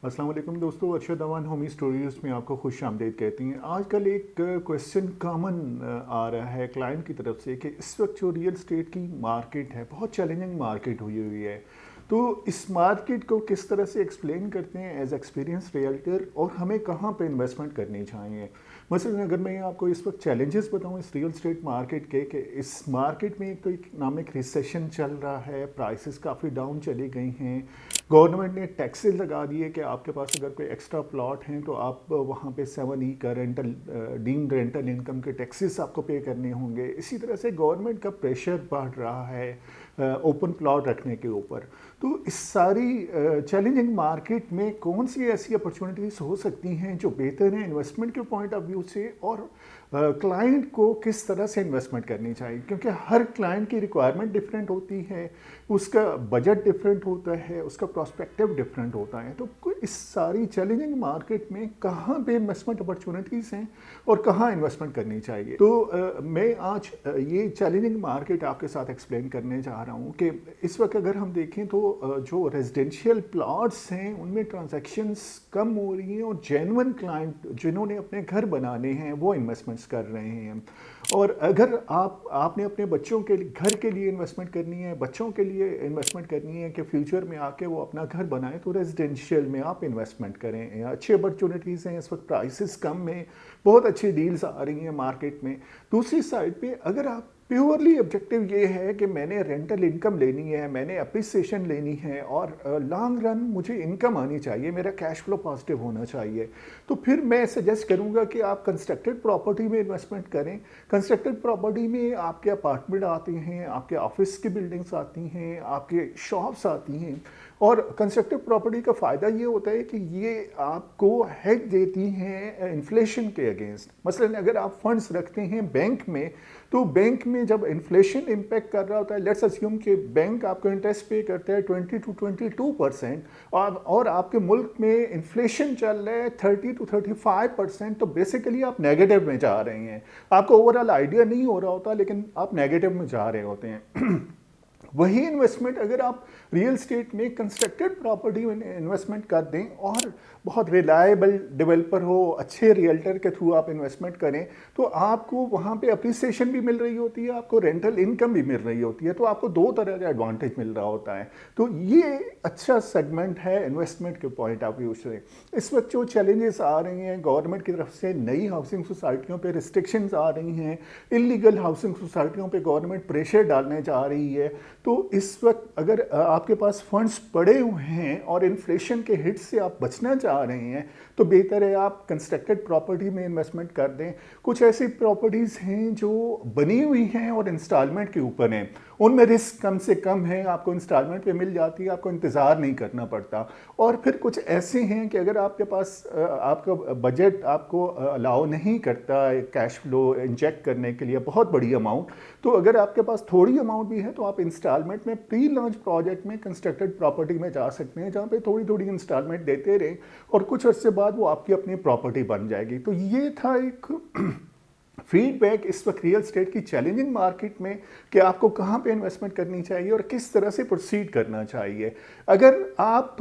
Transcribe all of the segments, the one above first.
अस्सलाम वालेकुम दोस्तों, अरशद अवान होमी स्टोरीज़ में आपको खुश आमदीद कहती हैं। आजकल एक क्वेश्चन कॉमन आ रहा है क्लाइंट की तरफ से कि इस वक्त जो रियल स्टेट की मार्केट है बहुत चैलेंजिंग मार्केट हुई हुई है। तो इस मार्केट को किस तरह से एक्सप्लेन करते हैं एज एक्सपीरियंस रियल्टर, और हमें कहाँ पे इन्वेस्टमेंट करनी चाहिए। मसलन अगर मैं आपको इस वक्त चैलेंजेस बताऊं इस रियल स्टेट मार्केट के, कि इस मार्केट में एक तो इकनॉमिक रिसेशन चल रहा है, प्राइसेस काफ़ी डाउन चली गई हैं। गवर्नमेंट ने टैक्सेस लगा दिए कि आपके पास अगर कोई एक्स्ट्रा प्लॉट हैं तो आप वहाँ पे 7E का रेंटल डीम्ड रेंटल इनकम के टैक्सेस आपको पे करने होंगे। इसी तरह से गवर्नमेंट का प्रेशर बढ़ रहा है ओपन प्लॉट रखने के ऊपर। तो इस सारी चैलेंजिंग मार्केट में कौन सी ऐसी अपॉर्चुनिटीज़ हो सकती हैं जो बेहतर हैं इन्वेस्टमेंट के पॉइंट ऑफ व्यू से, और क्लाइंट को किस तरह से इन्वेस्टमेंट करनी चाहिए, क्योंकि हर क्लाइंट की रिक्वायरमेंट डिफरेंट होती है, उसका बजट डिफरेंट होता है, उसका प्रोस्पेक्टिव डिफरेंट होता है। तो इस सारी चैलेंजिंग मार्केट में कहाँ पे इन्वेस्टमेंट अपॉर्चुनिटीज़ हैं और कहाँ इन्वेस्टमेंट करनी चाहिए। तो मैं आज ये चैलेंजिंग मार्केट आपके साथ एक्सप्लेन करने जा रहा हूँ कि इस वक्त अगर हम देखें तो जो रेजिडेंशियल प्लॉट्स हैं उनमें ट्रांजैक्शंस कम हो रही हैं, और जेन्युइन क्लाइंट जिन्होंने अपने घर बनाने हैं वो इन्वेस्टमेंट्स कर रहे हैं। और अगर आपने अपने बच्चों के लिए घर के लिए इन्वेस्टमेंट करनी है, बच्चों के लिए इन्वेस्टमेंट करनी है कि फ्यूचर में आके वो अपना घर बनाए, तो रेजिडेंशियल में आप इन्वेस्टमेंट करें। अच्छी अपॉर्चुनिटीज़ हैं इस वक्त, प्राइसेस कम में बहुत अच्छी डील्स आ रही हैं मार्केट में। दूसरी साइड पे अगर आप प्योरली ऑब्जेक्टिव ये है कि मैंने रेंटल इनकम लेनी है, मैंने अप्रिसिएशन लेनी है, और लॉन्ग रन मुझे इनकम आनी चाहिए, मेरा कैश फ्लो पॉजिटिव होना चाहिए, तो फिर मैं सजेस्ट करूंगा कि आप कंस्ट्रक्टेड प्रॉपर्टी में इन्वेस्टमेंट करें। कंस्ट्रक्टेड प्रॉपर्टी में आपके अपार्टमेंट आते हैं, आपके ऑफिस की बिल्डिंग्स आती हैं, आपके शॉप्स आती हैं। और कंस्ट्रक्टिव प्रॉपर्टी का फ़ायदा ये होता है कि ये आपको हेज देती हैं इन्फ्लेशन के अगेंस्ट। मसलन अगर आप फंड्स रखते हैं बैंक में, तो बैंक में जब इन्फ्लेशन इम्पेक्ट कर रहा होता है, लेट्स अस्यूम कि बैंक आपको इंटरेस्ट पे करता है 20 to 22%, और आपके मुल्क में इन्फ्लेशन चल रहा है 30 to 35%, तो बेसिकली आप नेगेटिव में जा रहे हैं। आपको ओवरऑल आइडिया नहीं हो रहा होता, लेकिन आप नेगेटिव में जा रहे होते हैं। वही इन्वेस्टमेंट अगर आप रियल स्टेट में कंस्ट्रक्टेड प्रॉपर्टी में इन्वेस्टमेंट कर दें, और बहुत रिलायबल डेवलपर हो, अच्छे रियल्टर के थ्रू आप इन्वेस्टमेंट करें, तो आपको वहाँ पे अप्रिसिएशन भी मिल रही होती है, आपको रेंटल इनकम भी मिल रही होती है, तो आपको दो तरह का एडवांटेज मिल रहा होता है। तो ये अच्छा सेगमेंट है इन्वेस्टमेंट के पॉइंट ऑफ व्यू से। इस वक्त जो चैलेंजेस आ रही हैं गवर्नमेंट की तरफ से, नई हाउसिंग सोसाइटियों पे रिस्ट्रिक्शंस आ रही हैं, इलीगल हाउसिंग सोसाइटियों पे गवर्नमेंट प्रेशर डालने जा रही है। तो इस वक्त अगर आपके पास फंड्स पड़े हुए हैं और इन्फ्लेशन के हिट से आप बचना चाह रहे हैं, तो बेहतर है आप कंस्ट्रक्टेड प्रॉपर्टी में इन्वेस्टमेंट कर दें। कुछ ऐसी प्रॉपर्टीज़ हैं जो बनी हुई हैं और इंस्टॉलमेंट के ऊपर हैं, उनमें रिस्क कम से कम है, आपको इंस्टॉलमेंट पे मिल जाती है, आपको इंतज़ार नहीं करना पड़ता। और फिर कुछ ऐसे हैं कि अगर आपके पास आपका बजट आपको अलाउ नहीं करता कैश फ्लो इंजेक्ट करने के लिए बहुत बड़ी अमाउंट, तो अगर आपके पास थोड़ी अमाउंट भी है तो आप इंस्टॉलमेंट में प्री लॉन्च प्रोजेक्ट में कंस्ट्रक्टेड प्रॉपर्टी में जा सकते हैं, जहाँ पे थोड़ी थोड़ी इंस्टॉलमेंट देते रहें, और कुछ अर्से बाद वो आपकी अपनी प्रॉपर्टी बन जाएगी। तो ये था एक फीडबैक इस वक्त रियल स्टेट की चैलेंजिंग मार्केट में, कि आपको कहाँ पे इन्वेस्टमेंट करनी चाहिए और किस तरह से प्रोसीड करना चाहिए। अगर आप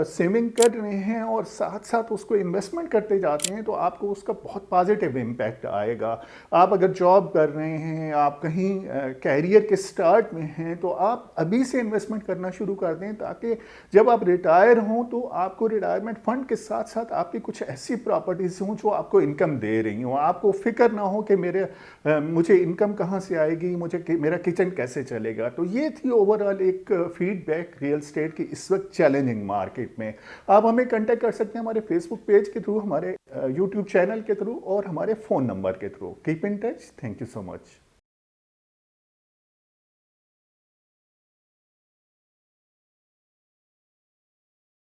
सेविंग कर रहे हैं और साथ साथ उसको इन्वेस्टमेंट करते जाते हैं, तो आपको उसका बहुत पॉजिटिव इम्पैक्ट आएगा। आप अगर जॉब कर रहे हैं, आप कहीं कैरियर के स्टार्ट में हैं, तो आप अभी से इन्वेस्टमेंट करना शुरू कर दें, ताकि जब आप रिटायर हों तो आपको रिटायरमेंट फंड के साथ साथ आपकी कुछ ऐसी प्रॉपर्टीज़ हों जो आपको इनकम दे रही हों, आपको फिक्र ना हो कि मुझे इनकम कहाँ से आएगी, मेरा किचन कैसे चलेगा। तो ये थी ओवरऑल एक फीडबैक रियल स्टेट की इस वक्त चैलेंजिंग मार्केट में। आप हमें कांटेक्ट कर सकते हैं हमारे फेसबुक पेज के थ्रू, हमारे यूट्यूब चैनल के थ्रू, और हमारे फ़ोन नंबर के through. Keep in touch. Thank you so much.